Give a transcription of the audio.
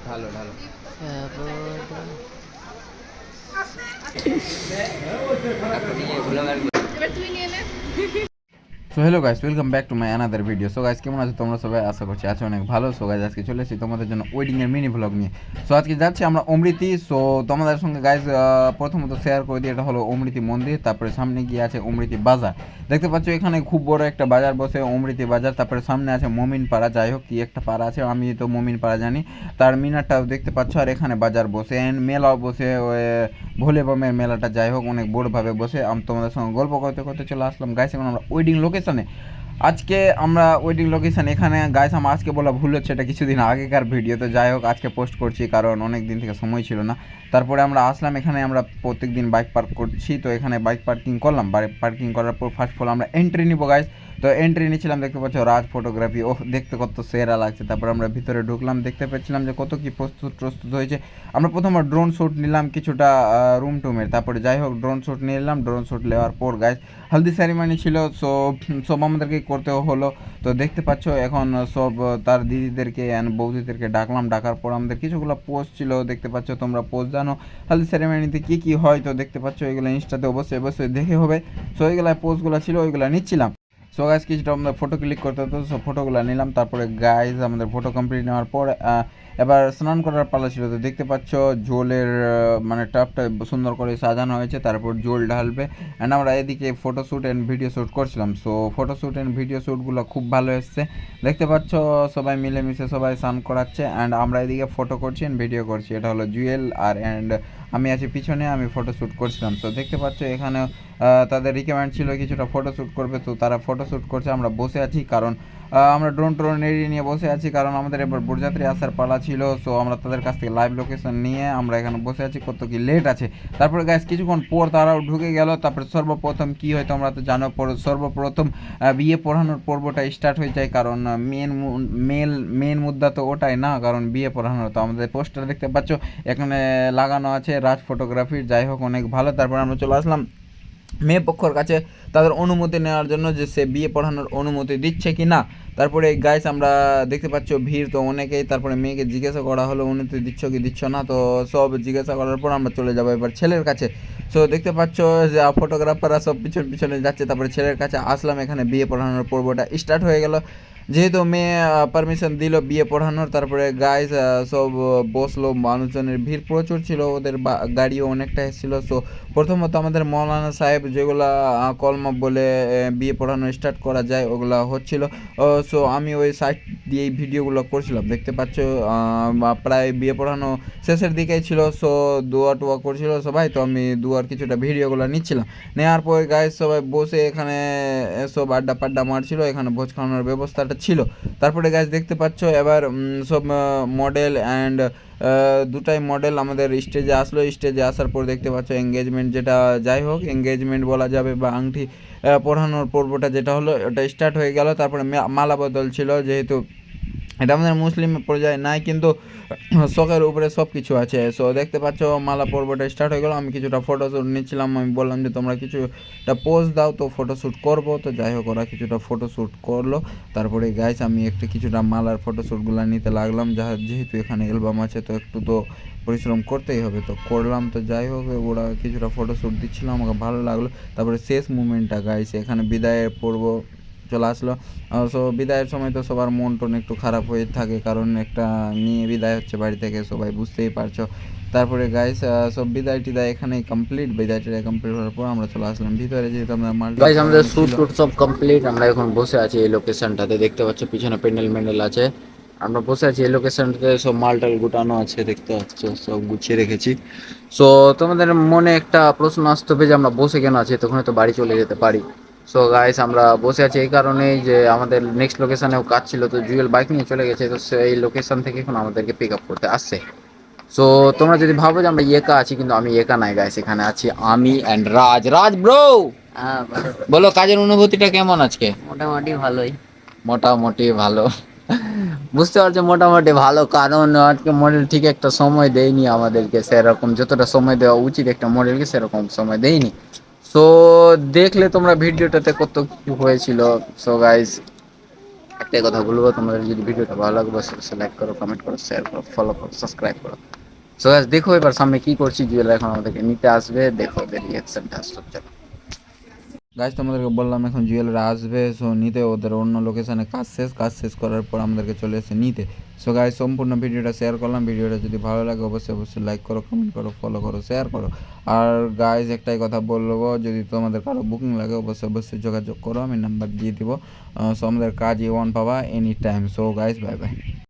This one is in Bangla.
ঢালো ঢালো। So hello guys, welcome back to my another video. So guys, কেমন আছো তোমরা সবাই? আশা করছি আছো অনেক ভালো। সো গাইস, আজকে চলে এসেছি তোমাদের জন্য ওয়েডিংয়ের মিনি ভ্লগ নিয়ে। সো আজকে যাচ্ছি আমরা অমৃতি। সো তোমাদের সঙ্গে গাইস প্রথমত শেয়ার করে দিই, এটা হলো অমৃতি মন্দির। তারপরে সামনে গিয়ে আছে অমৃতি বাজার। দেখতে পাচ্ছ এখানে খুব বড় একটা বাজার বসে, অমৃতি বাজার। তারপরে সামনে আছে মমিন পাড়া, যাই হোক কি একটা পাড়া আছে, আমি তো মমিন পাড়া জানি। তার মিনারটাও দেখতে পাচ্ছ, আর এখানে বাজার বসে অ্যান্ড মেলাও বসে, ভোলে বামের মেলাটা, যাই হোক অনেক বড়োভাবে বসে। আমি তোমাদের সঙ্গে গল্প করতে করতে চলে আসলাম গাইস এখন আমরা ওয়েডিং লোকেশনে। আজকে আমরা ওয়েডিং লোকেশন এখানে গাইস, আমার আজকে বলা ভুল হচ্ছে, এটা কিছুদিন আগেকার ভিডিও, তো যাই হোক আজকে পোস্ট করছি কারণ অনেক দিন থেকে সময় ছিল না। তারপরে আমরা আসলাম এখানে, আমরা প্রত্যেক দিন বাইক পার্ক করছি, তো এখানে বাইক পার্কিং করলাম। বাইক পার্কিং করার পর ফার্স্ট অফ অল আমরা এন্ট্রি নিব গাইস। তো এন্ট্রি নিচ্ছিলাম, দেখতে পাচ্ছ রাজ ফটোগ্রাফি, ও দেখতে কত সেরা লাগছে। তারপর আমরা ভিতরে ঢুকলাম, দেখতে পাচ্ছিলাম যে কত কি প্রস্তুত হয়েছে। আমরা প্রথমে ড্রোন শ্যুট নিলাম কিছুটা রুম টুমের, তারপরে যাই হোক ড্রোন শ্যুট নিলাম। ড্রোন শ্যুট নেওয়ার পর গাইস হলদি সেরিমনি ছিল, সব আমাদেরকে করতেও হলো। তো দেখতে পাচ্ছ এখন সব তার দিদিদেরকে অ্যান্ড বৌদিদেরকে ডাকলাম। ডাকার পর আমাদের কিছুগুলো পোস্ট ছিল, দেখতে পাচ্ছ তোমরা পোস্ট জানো হলদি সেরিমনিতে কী কী হয়, তো দেখতে পাচ্ছ এগুলো ইনস্টাতে অবশ্যই অবশ্যই দেখে হবে। সো এইগুলো পোস্টগুলো ছিল, ওইগুলো নিচ্ছিলাম। সো গাইজ কিছুটা আমাদের ফটো ক্লিক করতে হতো, সো ফটোগুলো নিলাম। তারপরে গাইজ আমাদের ফটো কমপ্লিট নেওয়ার পর এবার স্নান করার পালা ছিল। তো দেখতে পাচ্ছ জলের মানে টাপটা সুন্দর করে সাজানো হয়েছে, তারপর জল ঢালবে। অ্যান্ড আমরা এদিকে ফটোশ্যুট অ্যান্ড ভিডিও শ্যুট করছিলাম। সো ফটোশ্যুট অ্যান্ড ভিডিও শ্যুটগুলো খুব ভালো এসছে, দেখতে পাচ্ছ সবাই মিলেমিশে সবাই স্নান করাচ্ছে অ্যান্ড আমরা এদিকে ফটো করছি অ্যান্ড ভিডিও করছি। এটা হলো জুয়েল আর অ্যান্ড আমি আছি পিছনে, আমি ফটোশ্যুট করছিলাম। তো দেখতে পাচ্ছ এখানে তাদের রিকোয়ারমেন্ট ছিল কিছুটা ফটোশ্যুট করবে, তো তারা ফটোশ্যুট করছে। আমরা বসে আছি কারণ আমরা ড্রোন এরিয়ে নিয়ে বসে আছি, কারণ আমাদের এবার বরযাত্রী আসার পালা ছিল। সো আমরা তাদের কাছ থেকে লাইভ লোকেশন নিয়ে আমরা এখানে বসে আছি, কত কি লেট আছে। তারপরে গ্যাস কিছুক্ষণ পর তারাও ঢুকে গেল। তারপরে সর্বপ্রথম কি হয় তোমরা তো জানো, সর্বপ্রথম বিয়ে পড়ানোর পর্বটা স্টার্ট হয়ে যায়, কারণ মেন মুদ্রা তো ওটাই না, কারণ বিয়ে পড়ানো। তো আমাদের পোস্টার দেখতে পাচ্ছ এখানে লাগানো আছে রাজ ফটোগ্রাফির, যাই হোক অনেক ভালো। তারপর আমরা চলে আসলাম মেয়ে পক্ষর কাছে তাদের অনুমতি নেওয়ার জন্য, যে সে বিয়ে পড়ানোর অনুমতি দিচ্ছে কি না। তারপরে গাইস আমরা দেখতে পাচ্ছ ভিড় তো অনেকেই। তারপরে মেয়েকে জিজ্ঞাসা করা হলো অনুমতি দিচ্ছ কি দিচ্ছ না, তো সব জিজ্ঞাসা করার পর আমরা চলে যাবো এবার ছেলের কাছে। সো দেখতে পাচ্ছ যে ফটোগ্রাফাররা সব পিছনে যাচ্ছে। তারপরে ছেলের কাছে আসলাম, এখানে বিয়ে পড়ানোর পর্বটা স্টার্ট হয়ে গেল, যেহেতু মেয়ে পারমিশন দিল বিয়ে পড়ানোর। তারপরে গাইস সব বসলো, মানুষজনের ভিড় প্রচুর ছিল, ওদের গাড়িও অনেকটা এসেছিলো। সো প্রথমত আমাদের মৌলানা সাহেব যেগুলা কলমা বলে বিয়ে পড়ানো স্টার্ট করা যায় ওগুলা হচ্ছিল। সো আমি ওই সাইড দিয়েই ভিডিওগুলো করছিলাম, দেখতে পাচ্ছ প্রায় বিয়ে পড়ানো শেষের দিকেই ছিল। সো দোয়া টোয়া করছিল সবাই, তো আমি দুয়ার কিছুটা ভিডিওগুলো নিচ্ছিলাম। নেওয়ার পর গাইস সবাই বসে এখানে সব আড্ডা পাড্ডা মারছিল, এখানে ভোজ খাওয়ানোর ব্যবস্থাটা ছিল। তারপরে গাইস দেখতে পাচ্ছ এবার সব মডেল অ্যান্ড দুটাই মডেল আমাদের স্টেজে আসলো। স্টেজে আসার পর দেখতে পাচ্ছ এঙ্গেজমেন্ট, যেটা যাই হোক এঙ্গেজমেন্ট বলা যাবে বা আংটি পরানোর পর্বটা যেটা হলো ওটা স্টার্ট হয়ে গেল। তারপরে মালা বদল ছিল, যেহেতু এটা আমাদের মুসলিম পর্যায়ে নাই, কিন্তু শখের উপরে সব কিছু আছে। সো দেখতে পাচ্ছ মালা পর্বটা স্টার্ট হয়ে গেল। আমি কিছুটা ফটোশ্যুট নিচ্ছিলাম, আমি বললাম যে তোমরা কিছুটা পোজ দাও, তো ফটোশ্যুট করবো। তো যাই হোক ওরা কিছুটা ফটোশ্যুট করলো। তারপরে গাইস আমি কিছুটা মালার ফটোশ্যুটগুলো নিতে লাগলাম, যেহেতু এখানে অ্যালবাম আছে তো একটু তো পরিশ্রম করতেই হবে, তো করলাম। তো যাই হোক ওরা কিছুটা ফটোশ্যুট দিচ্ছিলো, আমাকে ভালো লাগলো। তারপরে শেষ মুমেন্টটা গাইস এখানে বিদায়ের পর্ব চলে আসলো। সো বিদায়ের সময় তো সবার মন টন একটু খারাপ হয়ে থাকে, কারণ একটা মেয়ে বিদায় হচ্ছে বাড়ি থেকে, সবাই বুঝতেই পারছো। তারপরে গাইস সব বিদায় টিদায় এখানেই কমপ্লিট। বিদায় টিদায় কমপ্লিট হওয়ার পর আমরা চলে আসলাম ভিতরে, যেহেতু আমরা গাইস আমাদের শ্যুট সব কমপ্লিট। আমরা এখন বসে আছি এই লোকেশনটাতে, দেখতে পাচ্ছ পিছনে প্যান্ডেল আছে, আমরা বসে আছি এই লোকেশনটাতে। সব মালটাল গুটানো আছে, দেখতে পাচ্ছ সব গুছিয়ে রেখেছি। সো তোমাদের মনে একটা প্রশ্ন আসতে হবে যে আমরা বসে কেন আছি, তখন তো বাড়ি চলে যেতে পারি। সো গাইস আমরা বসে আছি এই কারণেই যে আমাদের নেক্সট লোকেশনেও কাজ ছিল, তো জুয়েল বাইক নিয়ে চলে গেছে, তো সেই লোকেশন থেকে এখন আমাদেরকে পিক আপ করতে আসছে। সো তোমরা যদি ভাবো যে আমরা একা আছি, কিন্তু আমি একা নাই গাইস, এখানে আছি আমি অ্যান্ড রাজ ব্রো। বলো কাজের অনুভূতিটা কেমন আজকে? মোটামুটি ভালোই। মোটামুটি ভালো, বুঝতে পারছো মোটামুটি ভালো, কারণ আজকে মডেল ঠিক একটা সময় দেয়নি আমাদেরকে, সেরকম যতটা সময় দেওয়া উচিত একটা মডেলকে সেরকম সময় দেয়নি। সো দেখলে তোমরা ভিডিওটাতে কত কিছু হয়েছিল। সো গাইস একটাই কথা বলবো, তোমাদের যদি ভিডিওটা ভালো লাগে অবশ্যই লাইক করো, কমেন্ট করো, শেয়ার করো, ফলো করো, সাবস্ক্রাইব করো। সো গাইস দেখো এবার সামনে কি করছি, জুয়েল এখন আমাদেরকে নিতে আসবে, দেখো ওদের রিয়াকশনটা আসলো। চলো গাইস, তোমাদেরকে বললাম এখন জুয়েলরা আসবে, সো নিতে ওদের অন্য লোকেশনে কাজ শেষ করার পর আমাদেরকে চলে এসে নিতে। সো গাইস সম্পূর্ণ ভিডিওটা শেয়ার করলাম, ভিডিওটা যদি ভালো লাগে অবশ্যই লাইক করো, কমেন্ট করো, ফলো করো, শেয়ার করো। আর গাইস একটাই কথা বলবো, যদি তোমাদের কারো বুকিং লাগে অবশ্যই যোগাযোগ করো, আমি নাম্বার দিয়ে দিব। সো আমাদের কাজ E1 পাবা any time. So guys bye bye.